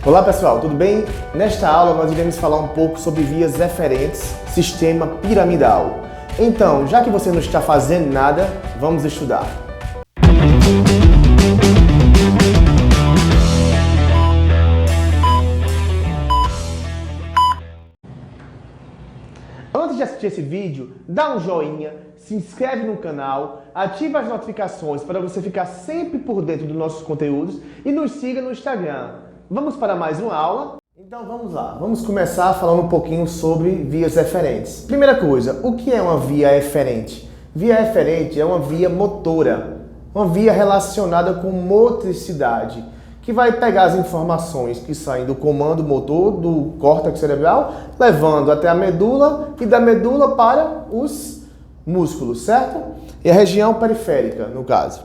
Olá pessoal, tudo bem? Nesta aula nós iremos falar um pouco sobre vias eferentes, sistema piramidal. Então, já que você não está fazendo nada, vamos estudar. Antes de assistir esse vídeo, dá um joinha, se inscreve no canal, ativa as notificações para você ficar sempre por dentro dos nossos conteúdos e nos siga no Instagram. Vamos para mais uma aula? Então vamos lá, vamos começar falando um pouquinho sobre vias eferentes. Primeira coisa, o que é uma via eferente? Via eferente é uma via motora, uma via relacionada com motricidade, que vai pegar as informações que saem do comando motor, do córtex cerebral, levando até a medula e da medula para os músculos, certo? E a região periférica, no caso.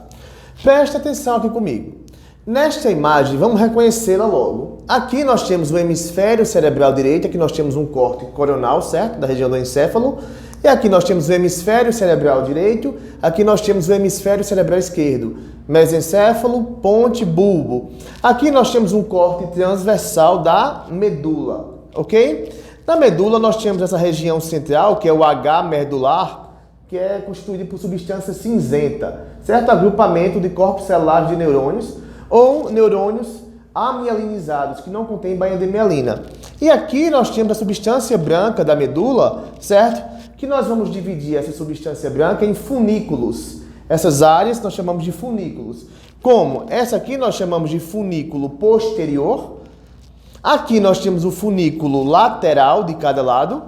Presta atenção aqui comigo. Nesta imagem, vamos reconhecê-la logo. Aqui nós temos o hemisfério cerebral direito, aqui nós temos um córtex coronal, certo? Da região do encéfalo. E aqui nós temos o hemisfério cerebral direito, aqui nós temos o hemisfério cerebral esquerdo. Mesencéfalo, ponte, bulbo. Aqui nós temos um córtex transversal da medula, ok? Na medula nós temos essa região central, que é o H medular, que é constituído por substância cinzenta, certo? Agrupamento de corpos celulares de neurônios ou neurônios amielinizados, que não contêm bainha de mielina. E aqui nós temos a substância branca da medula, certo? Que nós vamos dividir essa substância branca em funículos. Essas áreas nós chamamos de funículos. Como? Essa aqui nós chamamos de funículo posterior. Aqui nós temos o funículo lateral de cada lado.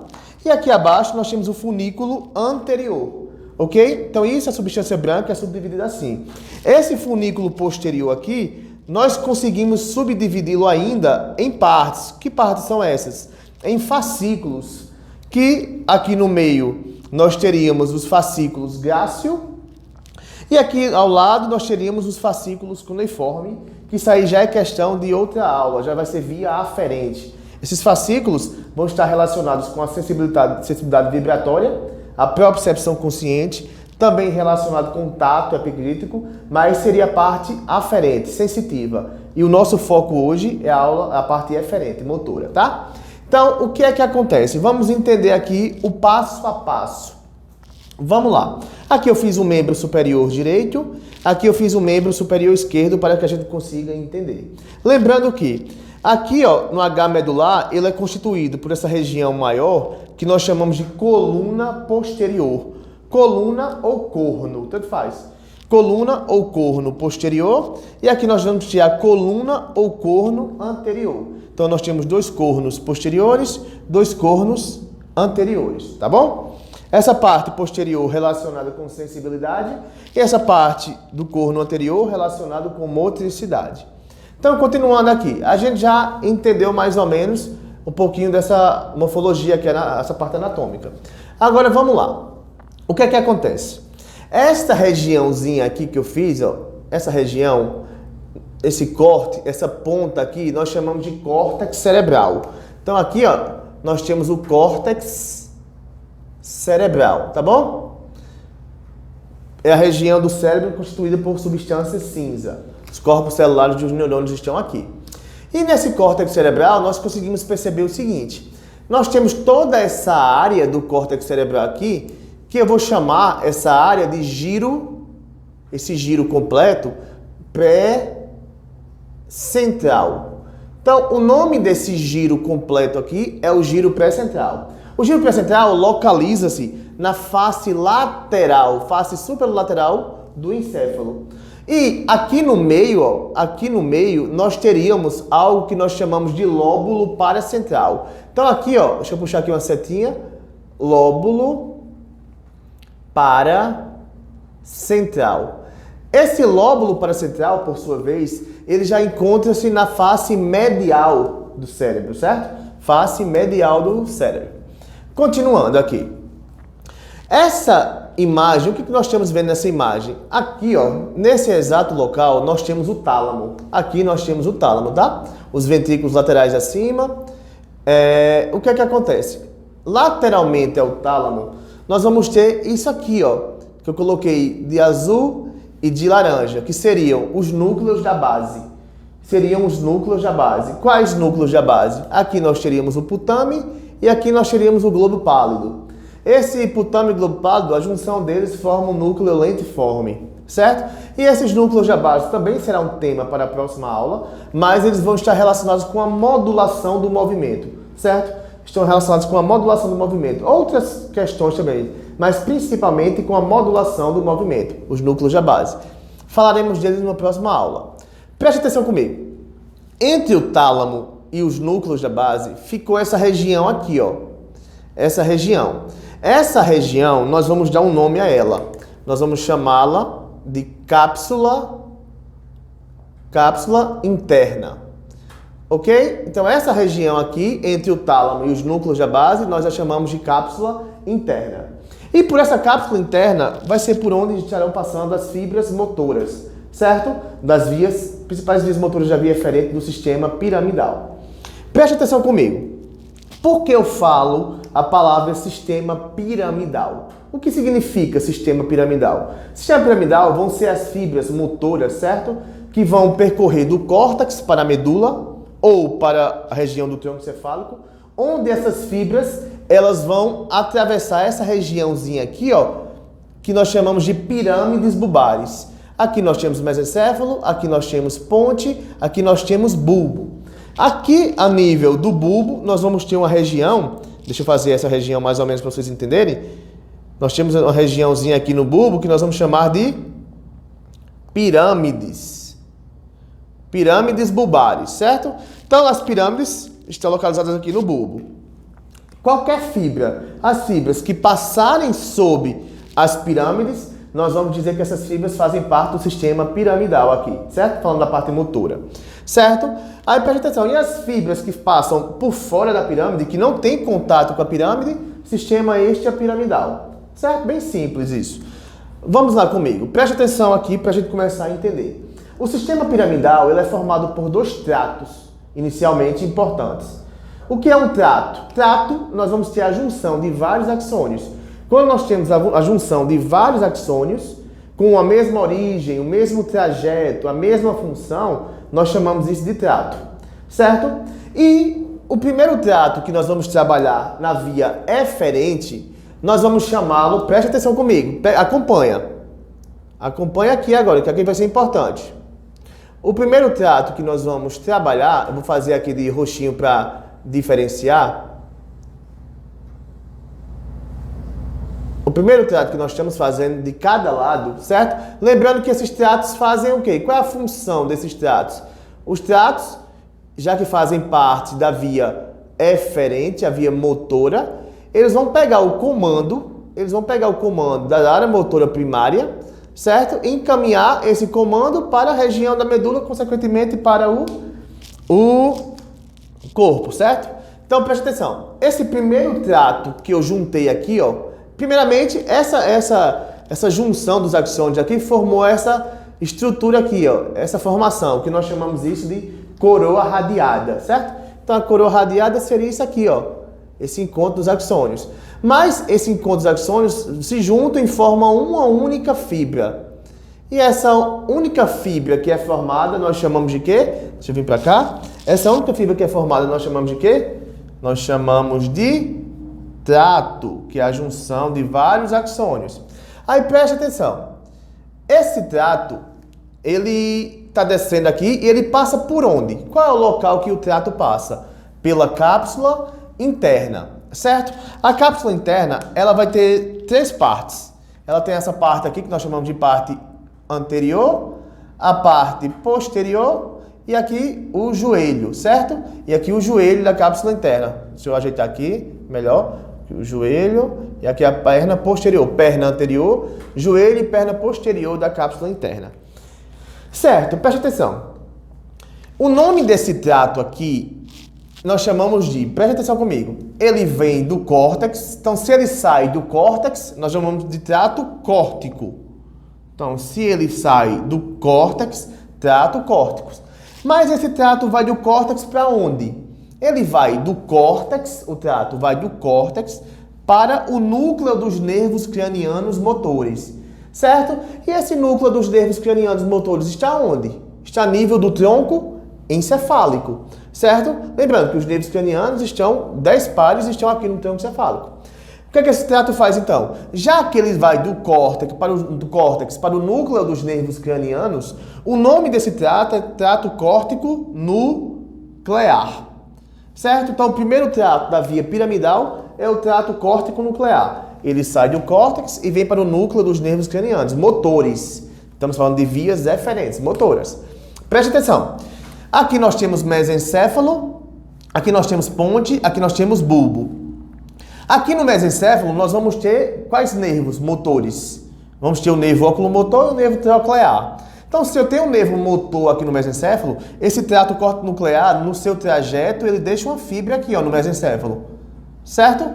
E aqui abaixo nós temos o funículo anterior. Ok? Então isso, a substância branca é subdividida assim. Esse funículo posterior aqui, nós conseguimos subdividi-lo ainda em partes. Que partes são essas? Em fascículos. Que aqui no meio nós teríamos os fascículos grácil. E aqui ao lado nós teríamos os fascículos cuneiforme, que isso aí já é questão de outra aula, já vai ser via aferente. Esses fascículos vão estar relacionados com a sensibilidade vibratória, a propriocepção consciente, também relacionado com o tato epicrítico, mas seria a parte aferente, sensitiva. E o nosso foco hoje é a parte eferente, motora, tá? Então, o que é que acontece? Vamos entender aqui o passo a passo. Vamos lá. Aqui eu fiz o membro superior direito, aqui eu fiz o membro superior esquerdo para que a gente consiga entender. Lembrando que aqui, ó, no H medular, ele é constituído por essa região maior que nós chamamos de coluna posterior. Coluna ou corno, tanto faz. Coluna ou corno posterior, e aqui nós vamos ter a coluna ou corno anterior. Então nós temos dois cornos posteriores, dois cornos anteriores, tá bom? Essa parte posterior relacionada com sensibilidade e essa parte do corno anterior relacionada com motricidade. Então, continuando aqui, a gente já entendeu mais ou menos um pouquinho dessa morfologia, que é essa parte anatômica. Agora vamos lá. O que é que acontece? Esta regiãozinha aqui que eu fiz, ó, essa região, esse corte, essa ponta aqui, nós chamamos de córtex cerebral. Então aqui, ó, nós temos o córtex cerebral, tá bom? É a região do cérebro constituída por substância cinza. Os corpos celulares dos neurônios estão aqui. E nesse córtex cerebral, nós conseguimos perceber o seguinte. Nós temos toda essa área do córtex cerebral aqui, que eu vou chamar essa área de giro, esse giro completo, pré-central. Então, o nome desse giro completo aqui é o giro pré-central. O giro pré-central localiza-se na face lateral, face superlateral do encéfalo. E aqui no meio, ó, nós teríamos algo que nós chamamos de lóbulo paracentral. Então aqui, ó, deixa eu puxar aqui uma setinha, lóbulo paracentral. Esse lóbulo paracentral, por sua vez, ele já encontra-se na face medial do cérebro, certo? Face medial do cérebro. Continuando aqui. Essa imagem, o que nós estamos vendo nessa imagem? Aqui, ó, nesse exato local, nós temos o tálamo. Aqui nós temos o tálamo, tá? Os ventrículos laterais acima. O que é que acontece? Lateralmente ao tálamo, nós vamos ter isso aqui, ó, que eu coloquei de azul e de laranja, que seriam os núcleos da base. seriam os núcleos da base. Quais núcleos da base? Aqui nós teríamos o putame e aqui nós teríamos o globo pálido. Esse putame e globo pálido, a junção deles forma um núcleo lentiforme, certo? E esses núcleos da base também será um tema para a próxima aula, mas eles vão estar relacionados com a modulação do movimento, certo? Estão relacionados com a modulação do movimento. Outras questões também, mas principalmente com a modulação do movimento, os núcleos da base. Falaremos deles numa próxima aula. Preste atenção comigo. Entre o tálamo e os núcleos da base, ficou essa região aqui, ó. Essa região. Essa região, nós vamos dar um nome a ela. Nós vamos chamá-la de cápsula interna. Ok? Então, essa região aqui, entre o tálamo e os núcleos da base, nós a chamamos de cápsula interna. E por essa cápsula interna, vai ser por onde estarão passando as fibras motoras, certo? Das principais vias motoras da via eferente do sistema piramidal. Preste atenção comigo. Por que eu falo a palavra sistema piramidal? O que significa sistema piramidal? Sistema piramidal vão ser as fibras motoras, certo? Que vão percorrer do córtex para a medula ou para a região do tronco cefálico, onde essas fibras elas vão atravessar essa regiãozinha aqui, ó, que nós chamamos de pirâmides bulbares. Aqui nós temos mesencéfalo, aqui nós temos ponte, aqui nós temos bulbo. Aqui, a nível do bulbo, nós vamos ter uma região, deixa eu fazer essa região mais ou menos para vocês entenderem. Nós temos uma regiãozinha aqui no bulbo que nós vamos chamar de pirâmides. Pirâmides bulbares, certo? Então, as pirâmides estão localizadas aqui no bulbo. Qualquer fibra, as fibras que passarem sob as pirâmides, nós vamos dizer que essas fibras fazem parte do sistema piramidal aqui, certo? Falando da parte motora, certo? Aí preste atenção, e as fibras que passam por fora da pirâmide, que não tem contato com a pirâmide, sistema extrapiramidal, certo? Bem simples isso. Vamos lá comigo, preste atenção aqui para a gente começar a entender. O sistema piramidal ele é formado por dois tratos, inicialmente importantes. O que é um trato? Trato, nós vamos ter a junção de vários axônios. Quando nós temos a junção de vários axônios, com a mesma origem, o mesmo trajeto, a mesma função, nós chamamos isso de trato, certo? E o primeiro trato que nós vamos trabalhar na via eferente, nós vamos chamá-lo, preste atenção comigo, acompanha. Acompanha aqui agora, que aqui vai ser importante. O primeiro trato que nós vamos trabalhar, eu vou fazer aqui de roxinho para diferenciar. O primeiro trato que nós estamos fazendo de cada lado, certo? Lembrando que esses tratos fazem o quê? Qual é a função desses tratos? Os tratos, já que fazem parte da via eferente, a via motora, eles vão pegar o comando, da área motora primária, certo? E encaminhar esse comando para a região da medula, consequentemente para o corpo, certo? Então preste atenção. Esse primeiro trato que eu juntei aqui, ó, primeiramente, essa junção dos axônios aqui formou essa estrutura aqui, ó, essa formação, que nós chamamos isso de coroa radiada, certo? Então, a coroa radiada seria isso aqui, ó, esse encontro dos axônios. Mas esse encontro dos axônios se juntam e formam uma única fibra. E essa única fibra que é formada, nós chamamos de quê? Deixa eu vir para cá. Essa única fibra que é formada, nós chamamos de quê? Nós chamamos de trato, que é a junção de vários axônios. Aí preste atenção. Esse trato, ele está descendo aqui e ele passa por onde? Qual é o local que o trato passa? Pela cápsula interna, certo? A cápsula interna, ela vai ter três partes. Ela tem essa parte aqui que nós chamamos de parte anterior, a parte posterior e aqui o joelho, certo? E aqui o joelho da cápsula interna. Deixa eu ajeitar aqui, melhor. O joelho e aqui a perna posterior, perna anterior, joelho e perna posterior da cápsula interna. Certo, preste atenção. O nome desse trato aqui, nós chamamos de, preste atenção comigo, ele vem do córtex, então se ele sai do córtex, nós chamamos de trato córtico. Então, se ele sai do córtex, trato córtico. Mas esse trato vai do córtex para onde? Ele vai do córtex, o trato vai do córtex para o núcleo dos nervos cranianos motores, certo? E esse núcleo dos nervos cranianos motores está onde? Está a nível do tronco encefálico, certo? Lembrando que os nervos cranianos estão, 10 pares estão aqui no tronco encefálico. O que é que esse trato faz então? Já que ele vai do córtex para o núcleo dos nervos cranianos, o nome desse trato é trato córtico nuclear, certo? Então o primeiro trato da via piramidal é o trato córtico nuclear. Ele sai do córtex e vem para o núcleo dos nervos cranianos, motores. Estamos falando de vias eferentes, motoras. Preste atenção. Aqui nós temos mesencéfalo, aqui nós temos ponte, aqui nós temos bulbo. Aqui no mesencéfalo nós vamos ter quais nervos motores? Vamos ter o nervo oculomotor e o nervo troclear. Então, se eu tenho um nervo motor aqui no mesencéfalo, esse trato córtico nuclear, no seu trajeto, ele deixa uma fibra aqui, ó, no mesencéfalo. Certo?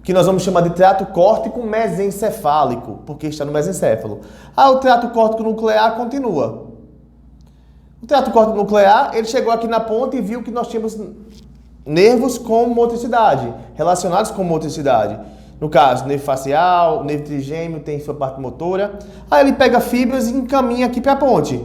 Que nós vamos chamar de trato córtico mesencefálico, porque está no mesencéfalo. O trato córtico nuclear continua. O trato córtico nuclear, ele chegou aqui na ponta e viu que nós tínhamos nervos com motricidade, relacionados com motricidade. No caso, nervo facial, nervo trigêmeo tem sua parte motora. Aí ele pega fibras e encaminha aqui para a ponte,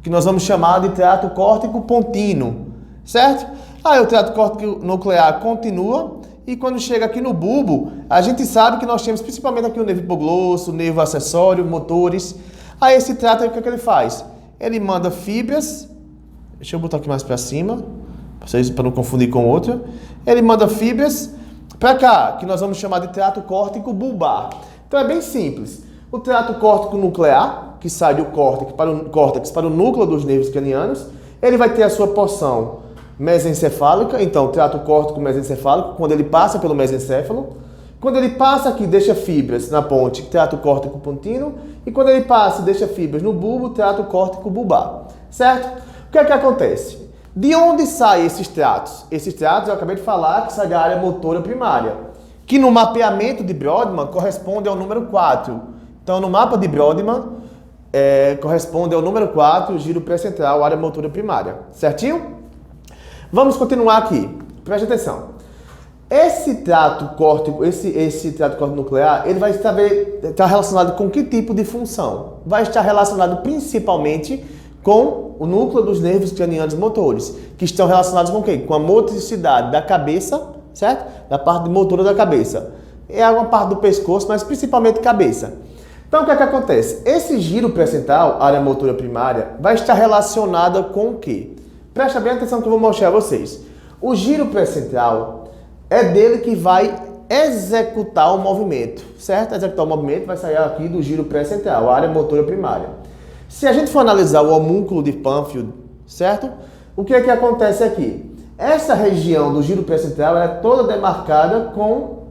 que nós vamos chamar de trato córtico pontino, certo? Aí o trato córtico nuclear continua e quando chega aqui no bulbo, a gente sabe que nós temos principalmente aqui o nervo hipoglosso, o nervo acessório, motores. Aí esse trato, o que é que ele faz? Ele manda fibras, deixa eu botar aqui mais para cima, para não confundir com outra. Ele manda fibras para cá, que nós vamos chamar de trato córtico bulbar. Então é bem simples. O trato córtico nuclear, que sai do córtex para o núcleo dos nervos cranianos, ele vai ter a sua porção mesencefálica, então trato córtico mesencefálico, quando ele passa pelo mesencéfalo. Quando ele passa aqui, deixa fibras na ponte, trato córtico pontino, e quando ele passa, deixa fibras no bulbo, trato córtico bulbar. Certo? O que é que acontece? De onde saem esses tratos? Esses tratos, eu acabei de falar, que saem da área motora primária, que no mapeamento de Brodmann corresponde ao número 4. Então, no mapa de Brodmann, corresponde ao número 4, giro pré-central, área motora primária. Certinho? Vamos continuar aqui. Preste atenção. Esse trato córtico, esse trato córtico nuclear, ele vai estar relacionado com que tipo de função? Vai estar relacionado principalmente com o núcleo dos nervos cranianos motores, que estão relacionados com o quê? Com a motricidade da cabeça, certo? Da parte motora da cabeça. É uma parte do pescoço, mas principalmente cabeça. Então, o que é que acontece? Esse giro pré-central, área motora primária, vai estar relacionada com o quê? Presta bem atenção que eu vou mostrar a vocês. O giro pré-central é dele que vai executar o movimento, certo? Executar o movimento vai sair aqui do giro pré-central, área motora primária. Se a gente for analisar o homúnculo de Panfield, certo? O que é que acontece aqui? Essa região do giro pré-central é toda demarcada com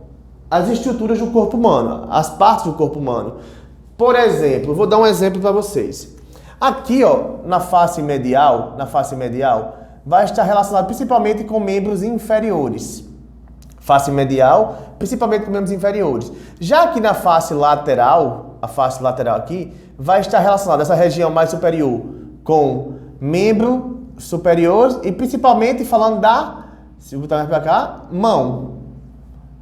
as estruturas do corpo humano, as partes do corpo humano. Por exemplo, vou dar um exemplo para vocês. Aqui, ó, na face medial, vai estar relacionado principalmente com membros inferiores. Face medial, principalmente com membros inferiores. Já que na face lateral, a face lateral aqui, vai estar relacionada essa região mais superior com membro superior e principalmente falando da, se eu botar mais para cá, mão,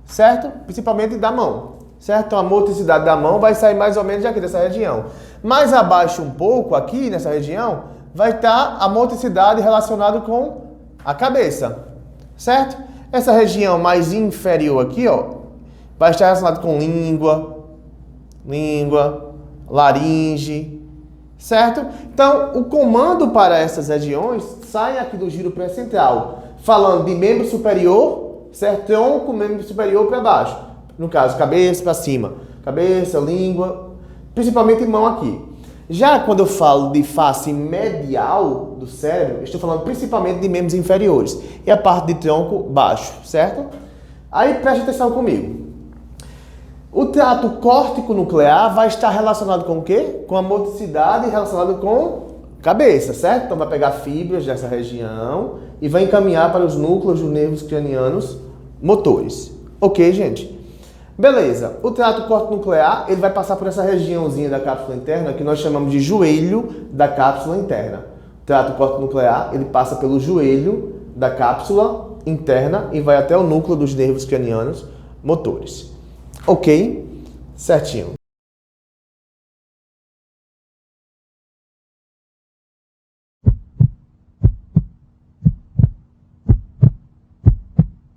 certo? Principalmente da mão, certo? Então a motricidade da mão vai sair mais ou menos aqui dessa região. Mais abaixo um pouco, aqui nessa região, vai estar a motricidade relacionada com a cabeça, certo? Essa região mais inferior aqui, ó, vai estar relacionada com língua, laringe, certo? Então, o comando para essas regiões sai aqui do giro pré-central, falando de membro superior, certo? Tronco, membro superior para baixo. No caso, cabeça para cima. Cabeça, língua, principalmente mão aqui. Já quando eu falo de face medial do cérebro, estou falando principalmente de membros inferiores. E a parte de tronco baixo, certo? Aí preste atenção comigo. O trato córtico nuclear vai estar relacionado com o quê? Com a motricidade relacionada com cabeça, certo? Então vai pegar fibras dessa região e vai encaminhar para os núcleos dos nervos cranianos motores. Ok, gente? Beleza. O trato córtico nuclear, ele vai passar por essa regiãozinha da cápsula interna que nós chamamos de joelho da cápsula interna. O trato córtico nuclear, ele passa pelo joelho da cápsula interna e vai até o núcleo dos nervos cranianos motores. Ok? Certinho.